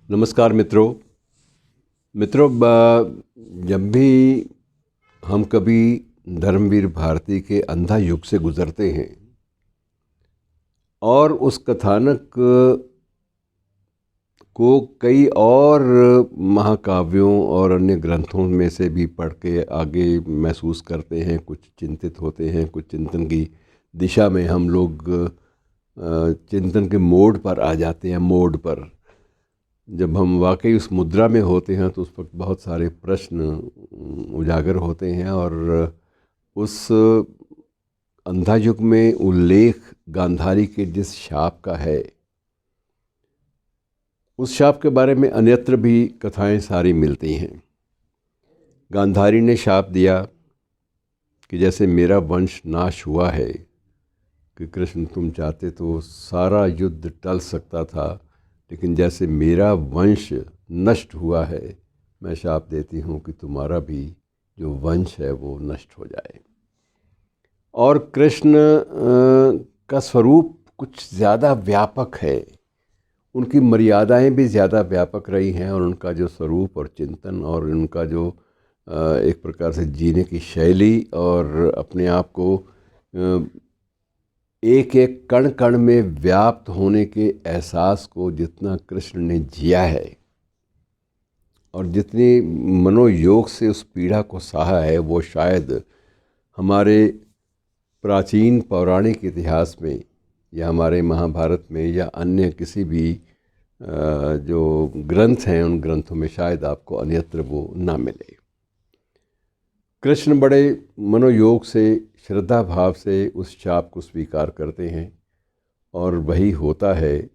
नमस्कार मित्रों। जब भी हम कभी धर्मवीर भारती के अंधा युग से गुज़रते हैं और उस कथानक को कई और महाकाव्यों और अन्य ग्रंथों में से भी पढ़ के आगे महसूस करते हैं, कुछ चिंतित होते हैं, कुछ चिंतन की दिशा में हम लोग चिंतन के मोड़ पर आ जाते हैं। मोड़ पर जब हम वाकई उस मुद्रा में होते हैं तो उस वक्त बहुत सारे प्रश्न उजागर होते हैं और उस अंधा युग में उल्लेख गांधारी के जिस शाप का है, उस शाप के बारे में अन्यत्र भी कथाएं सारी मिलती हैं। गांधारी ने शाप दिया कि जैसे मेरा वंश नाश हुआ है, कि कृष्ण तुम चाहते तो सारा युद्ध टल सकता था, लेकिन जैसे मेरा वंश नष्ट हुआ है, मैं शाप देती हूँ कि तुम्हारा भी जो वंश है वो नष्ट हो जाए। और कृष्ण का स्वरूप कुछ ज़्यादा व्यापक है, उनकी मर्यादाएं भी ज़्यादा व्यापक रही हैं और उनका जो स्वरूप और चिंतन और उनका जो एक प्रकार से जीने की शैली और अपने आप को एक एक कण कण में व्याप्त होने के एहसास को जितना कृष्ण ने जिया है और जितनी मनोयोग से उस पीड़ा को सहा है, वो शायद हमारे प्राचीन पौराणिक इतिहास में या हमारे महाभारत में या अन्य किसी भी जो ग्रंथ हैं उन ग्रंथों में शायद आपको अन्यत्र वो ना मिले। कृष्ण बड़े मनोयोग से, श्रद्धा भाव से उस शाप को स्वीकार करते हैं और वही होता है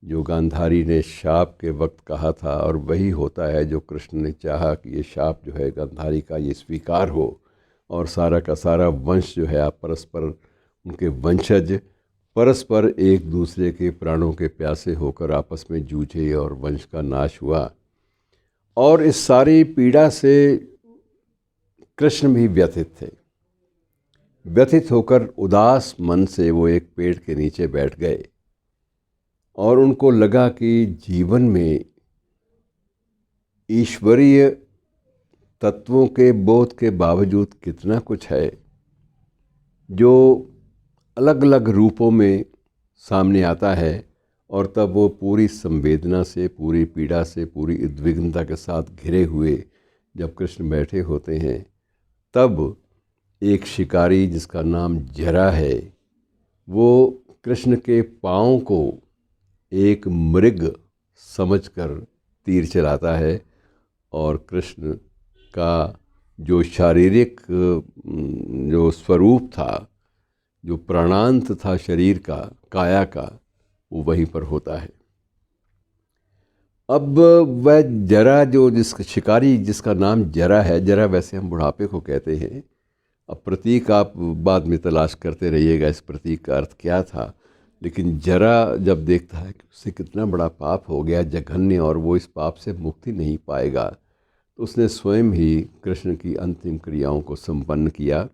जो गांधारी ने शाप के वक्त कहा था और वही होता है जो कृष्ण ने चाहा कि ये शाप जो है गांधारी का ये स्वीकार हो और सारा का सारा वंश जो है आप परस्पर, उनके वंशज परस्पर एक दूसरे के प्राणों के प्यासे होकर आपस में जूझे और वंश का नाश हुआ। और इस सारी पीड़ा से कृष्ण भी व्यथित थे। व्यथित होकर उदास मन से वो एक पेड़ के नीचे बैठ गए और उनको लगा कि जीवन में ईश्वरीय तत्वों के बोध के बावजूद कितना कुछ है जो अलग अलग रूपों में सामने आता है। और तब वो पूरी संवेदना से, पूरी पीड़ा से, पूरी उद्विग्नता के साथ घिरे हुए जब कृष्ण बैठे होते हैं, तब एक शिकारी जिसका नाम जरा है, वो कृष्ण के पाँव को एक मृग समझकर तीर चलाता है और कृष्ण का जो शारीरिक जो स्वरूप था, जो प्राणांत था शरीर का, काया का, वो वहीं पर होता है। अब वह जरा जो शिकारी जिसका नाम जरा है, जरा वैसे हम बुढ़ापे को कहते हैं। अब प्रतीक आप बाद में तलाश करते रहिएगा इस प्रतीक का अर्थ क्या था, लेकिन जरा जब देखता है कि उससे कितना बड़ा पाप हो गया, जघन्य, और वो इस पाप से मुक्ति नहीं पाएगा, तो उसने स्वयं ही कृष्ण की अंतिम क्रियाओं को संपन्न किया।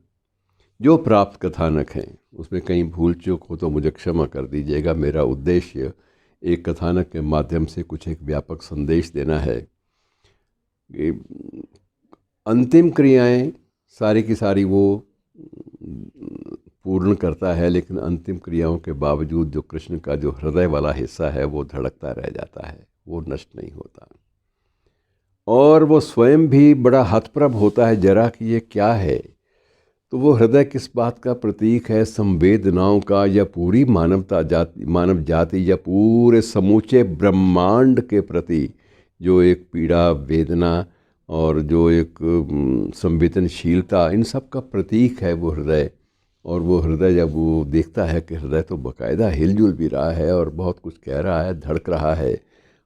जो प्राप्त कथानक हैं उसमें कहीं भूल चूक हो तो मुझे क्षमा कर दीजिएगा। मेरा उद्देश्य एक कथानक के माध्यम से कुछ एक व्यापक संदेश देना है। अंतिम क्रियाएं सारी की सारी वो पूर्ण करता है, लेकिन अंतिम क्रियाओं के बावजूद जो कृष्ण का जो हृदय वाला हिस्सा है वो धड़कता रह जाता है, वो नष्ट नहीं होता। और वो स्वयं भी बड़ा हतप्रभ होता है जरा कि ये क्या है। तो वो हृदय किस बात का प्रतीक है? संवेदनाओं का, या पूरी मानव जाति या पूरे समूचे ब्रह्मांड के प्रति जो एक पीड़ा, वेदना और जो एक संवेदनशीलता, इन सब का प्रतीक है वो हृदय। और वो हृदय जब वो देखता है कि हृदय तो बाकायदा हिलजुल भी रहा है और बहुत कुछ कह रहा है, धड़क रहा है,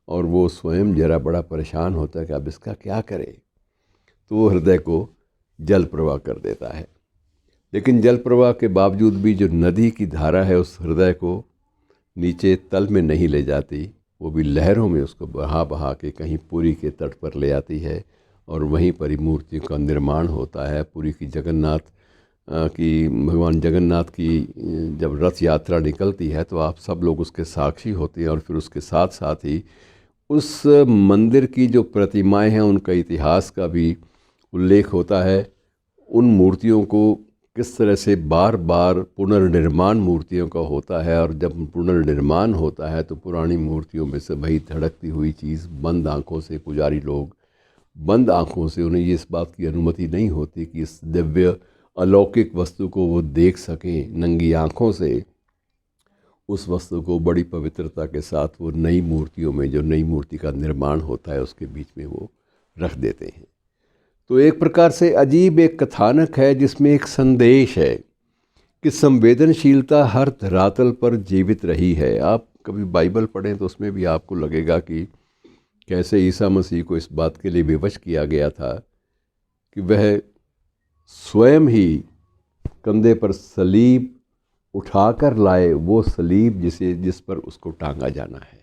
और वो स्वयं जरा बड़ा परेशान होता है कि अब इसका क्या करे, तो वो हृदय को जल प्रवाह कर देता है। लेकिन जल प्रवाह के बावजूद भी जो नदी की धारा है उस हृदय को नीचे तल में नहीं ले जाती, वो भी लहरों में उसको बहा बहा के कहीं पुरी के तट पर ले आती है और वहीं पर ही मूर्तियों का निर्माण होता है। पुरी की भगवान जगन्नाथ की जब रथ यात्रा निकलती है तो आप सब लोग उसके साक्षी होते हैं और फिर उसके साथ साथ ही उस मंदिर की जो प्रतिमाएं हैं उनका इतिहास का भी उल्लेख होता है। उन मूर्तियों को किस तरह से बार बार पुनर्निर्माण मूर्तियों का होता है, और जब पुनर्निर्माण होता है तो पुरानी मूर्तियों में से वही धड़कती हुई चीज़ बंद आँखों से, पुजारी लोग बंद आँखों से, उन्हें ये इस बात की अनुमति नहीं होती कि इस दिव्य अलौकिक वस्तु को वो देख सकें नंगी आँखों से, उस वस्तु को बड़ी पवित्रता के साथ वो नई मूर्तियों में, जो नई मूर्ति का निर्माण होता है उसके बीच में वो रख देते हैं। तो एक प्रकार से अजीब एक कथानक है जिसमें एक संदेश है कि संवेदनशीलता हर धरातल पर जीवित रही है। आप कभी बाइबल पढ़ें तो उसमें भी आपको लगेगा कि कैसे ईसा मसीह को इस बात के लिए विवश किया गया था कि वह स्वयं ही कंधे पर सलीब उठाकर लाए, वो सलीब जिस पर उसको टांगा जाना है,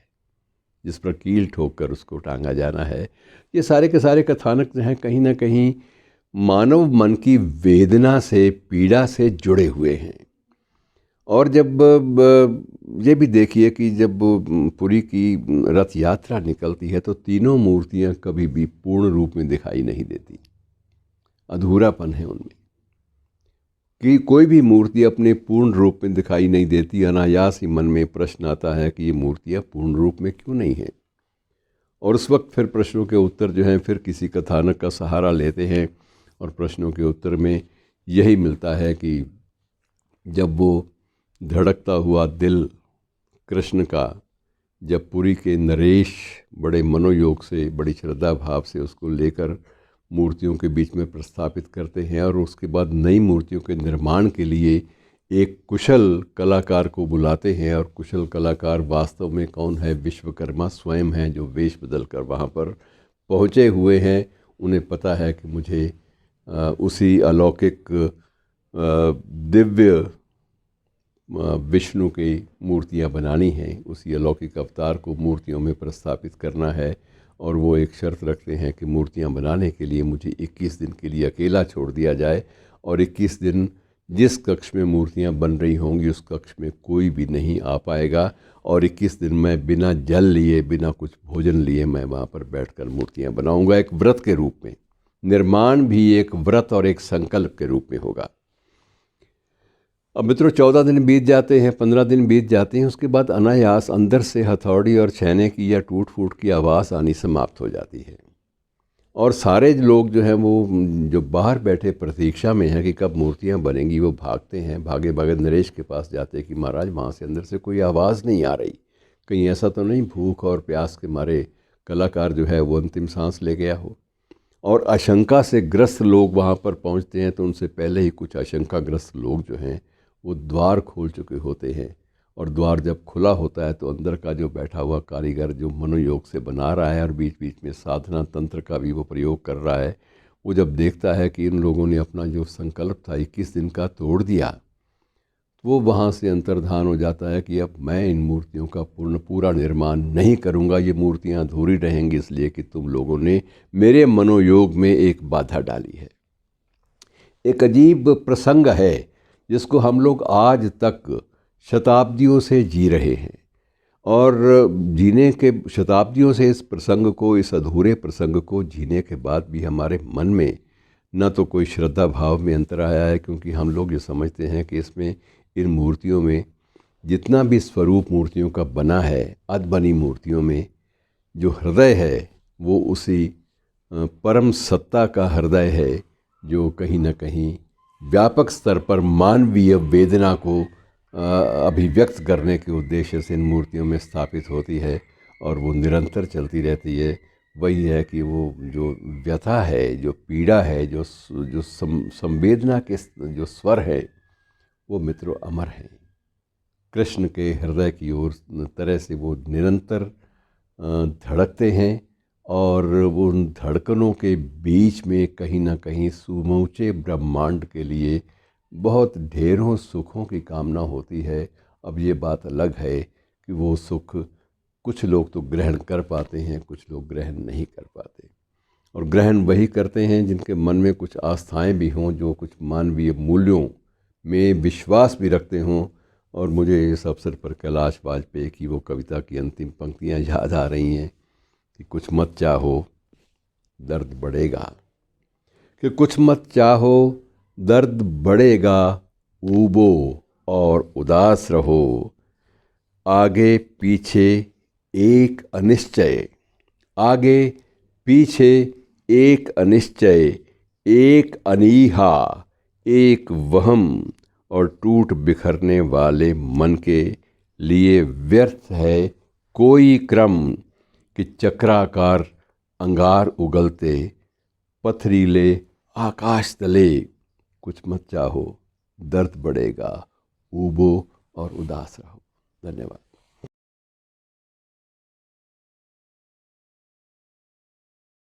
जिस पर कील ठोक कर उसको टांगा जाना है। ये सारे के सारे कथानक जो हैं कहीं ना कहीं मानव मन की वेदना से, पीड़ा से जुड़े हुए हैं। और जब ये भी देखिए कि जब पुरी की रथ यात्रा निकलती है तो तीनों मूर्तियां कभी भी पूर्ण रूप में दिखाई नहीं देती, अधूरापन है उनमें, कि कोई भी मूर्ति अपने पूर्ण रूप में दिखाई नहीं देती। अनायास ही मन में प्रश्न आता है कि ये मूर्तियाँ पूर्ण रूप में क्यों नहीं हैं। और उस वक्त फिर प्रश्नों के उत्तर जो हैं फिर किसी कथानक का सहारा लेते हैं, और प्रश्नों के उत्तर में यही मिलता है कि जब वो धड़कता हुआ दिल कृष्ण का, जब पुरी के नरेश बड़े मनोयोग से, बड़ी श्रद्धा भाव से उसको लेकर मूर्तियों के बीच में प्रस्थापित करते हैं, और उसके बाद नई मूर्तियों के निर्माण के लिए एक कुशल कलाकार को बुलाते हैं। और कुशल कलाकार वास्तव में कौन है? विश्वकर्मा स्वयं हैं, जो वेश बदल कर वहाँ पर पहुँचे हुए हैं। उन्हें पता है कि मुझे उसी अलौकिक दिव्य विष्णु की मूर्तियाँ बनानी हैं, उसी अलौकिक अवतार को मूर्तियों में प्रस्थापित करना है। और वो एक शर्त रखते हैं कि मूर्तियाँ बनाने के लिए मुझे 21 दिन के लिए अकेला छोड़ दिया जाए, और 21 दिन जिस कक्ष में मूर्तियाँ बन रही होंगी उस कक्ष में कोई भी नहीं आ पाएगा, और 21 दिन मैं बिना जल लिए, बिना कुछ भोजन लिए मैं वहाँ पर बैठकर मूर्तियाँ बनाऊँगा। एक व्रत के रूप में, निर्माण भी एक व्रत और एक संकल्प के रूप में होगा। अब मित्रों 14 दिन बीत जाते हैं, 15 दिन बीत जाते हैं, उसके बाद अनायास अंदर से हथौड़ी और छैने की या टूट फूट की आवाज़ आनी समाप्त हो जाती है। और सारे लोग जो हैं वो जो बाहर बैठे प्रतीक्षा में हैं कि कब मूर्तियां बनेंगी, वो भागते हैं, भागे भागे नरेश के पास जाते हैं कि महाराज वहाँ से अंदर से कोई आवाज़ नहीं आ रही, कहीं ऐसा तो नहीं भूख और प्यास के मारे कलाकार जो है वो अंतिम सांस ले गया हो। और आशंका से ग्रस्त लोग वहाँ पर पहुँचते हैं तो उनसे पहले ही कुछ आशंकाग्रस्त लोग जो हैं वो द्वार खोल चुके होते हैं। और द्वार जब खुला होता है तो अंदर का जो बैठा हुआ कारीगर जो मनोयोग से बना रहा है और बीच बीच में साधना तंत्र का भी वो प्रयोग कर रहा है, वो जब देखता है कि इन लोगों ने अपना जो संकल्प था 21 दिन का तोड़ दिया, तो वो वहाँ से अंतर्धान हो जाता है कि अब मैं इन मूर्तियों का पूरा निर्माण नहीं करूँगा, ये मूर्तियाँ अधूरी रहेंगी इसलिए कि तुम लोगों ने मेरे मनोयोग में एक बाधा डाली है। एक अजीब प्रसंग है जिसको हम लोग आज तक शताब्दियों से जी रहे हैं, और जीने के शताब्दियों से इस प्रसंग को, इस अधूरे प्रसंग को जीने के बाद भी हमारे मन में न तो कोई श्रद्धा भाव में अंतर आया है, क्योंकि हम लोग ये समझते हैं कि इसमें, इन मूर्तियों में जितना भी स्वरूप मूर्तियों का बना है, अधबनी मूर्तियों में जो हृदय है वो उसी परम सत्ता का हृदय है, जो कहीं ना कहीं व्यापक स्तर पर मानवीय वेदना को अभिव्यक्त करने के उद्देश्य से इन मूर्तियों में स्थापित होती है, और वो निरंतर चलती रहती है। वही है कि वो जो व्यथा है, जो पीड़ा है, जो संवेदना के जो स्वर है, वो मित्रों अमर हैं। कृष्ण के हृदय की ओर तरह से वो निरंतर धड़कते हैं, और उन धड़कनों के बीच में कहीं ना कहीं समूचे ब्रह्मांड के लिए बहुत ढेरों सुखों की कामना होती है। अब ये बात अलग है कि वो सुख कुछ लोग तो ग्रहण कर पाते हैं, कुछ लोग ग्रहण नहीं कर पाते, और ग्रहण वही करते हैं जिनके मन में कुछ आस्थाएं भी हों, जो कुछ मानवीय मूल्यों में विश्वास भी रखते हों। और मुझे इस अवसर पर कैलाश वाजपेयी की वो कविता की अंतिम पंक्तियां याद आ रही हैं कि कुछ मत चाहो दर्द बढ़ेगा, कि कुछ मत चाहो दर्द बढ़ेगा, ऊबो और उदास रहो, आगे पीछे एक अनिश्चय, आगे पीछे एक अनिश्चय, एक अनीहा, एक वहम और टूट बिखरने वाले मन के लिए व्यर्थ है कोई क्रम, कि चक्राकार अंगार उगलते पथरीले आकाश तले, कुछ मत चाहो दर्द बढ़ेगा, ऊबो और उदास रहो। धन्यवाद।